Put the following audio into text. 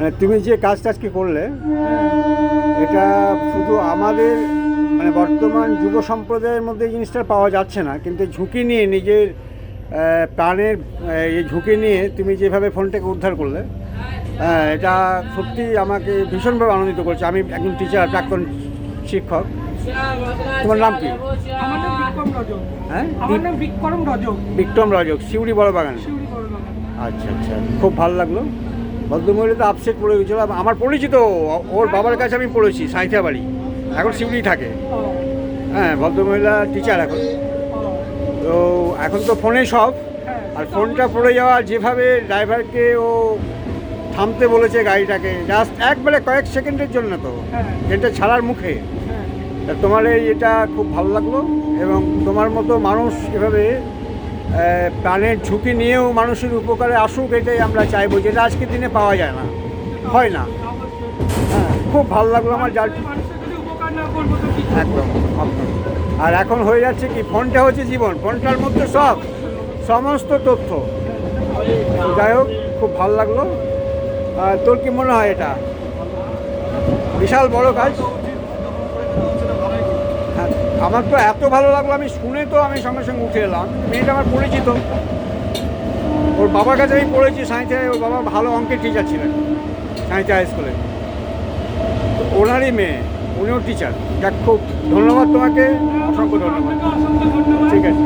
মানে তুমি যে কাজটা আজকে করলে, এটা শুধু আমাদের মানে বর্তমান যুব সম্প্রদায়ের মধ্যে এই জিনিসটা পাওয়া যাচ্ছে না, কিন্তু ঝুঁকি নিয়ে নিজের প্রাণের এই ঝুঁকি নিয়ে তুমি যেভাবে ফোনটাকে উদ্ধার করলে, এটা সত্যি আমাকে ভীষণভাবে আনন্দিত করছে। আমি একজন টিচার, প্রাক্তন শিক্ষক। তোমার নাম কি? আমার নাম বিক্রম রজক। হ্যাঁ, আমার নাম বিক্রম রজক। বিক্রম রজক, শিউড়ি বড় বাগান। শিউড়ি বড় বাগান। আচ্ছা আচ্ছা, খুব ভালো লাগলো। ভদ্রমহিলা তো আপসেট পড়ে গেছিলো। আমার পরিচিত, ওর বাবার কাছে আমি পড়েছি, সাঁইথা বাড়ি, এখন শিউড়ি থাকে। হ্যাঁ, ভদ্রমহিলা টিচার এখন। তো এখন তো ফোনে সব, আর ফোনটা পড়ে যাওয়া, যেভাবে ড্রাইভারকে ও থামতে বলেছে গাড়িটাকে, জাস্ট একবারে কয়েক সেকেন্ডের জন্য, তো ট্রেনটা ছাড়ার মুখে। তা তোমার এটা খুব ভালো লাগলো। এবং তোমার মতো মানুষ এভাবে প্রাণের ঝুঁকি নিয়েও মানুষের উপকারে আসুক, এটাই আমরা চাইবো, যেটা আজকের দিনে পাওয়া যায় না, হয় না। হ্যাঁ, খুব ভালো লাগলো আমার। যার একদম একদম। আর এখন হয়ে যাচ্ছে কি, ফোনটা হচ্ছে জীবন, ফোনটার মধ্যে সমস্ত তথ্য। যাই হোক, খুব ভালো লাগলো। তোর কি মনে হয়, এটা বিশাল বড় কাজ? হ্যাঁ, আমার তো এত ভালো লাগলো, আমি শুনে তো আমি সঙ্গে সঙ্গে উঠে এলাম। মেয়েটা আমার পরিচিত, ওর বাবার কাছে আমি পড়েছি সাঁইথায়। ওর বাবা ভালো অঙ্কের টিচার ছিলেন সাঁইথা হাই স্কুলে, ওনারই মেয়ে, উনিও টিচার। যাক, খুব ধন্যবাদ তোমাকে, অসংখ্য ধন্যবাদ। ঠিক আছে।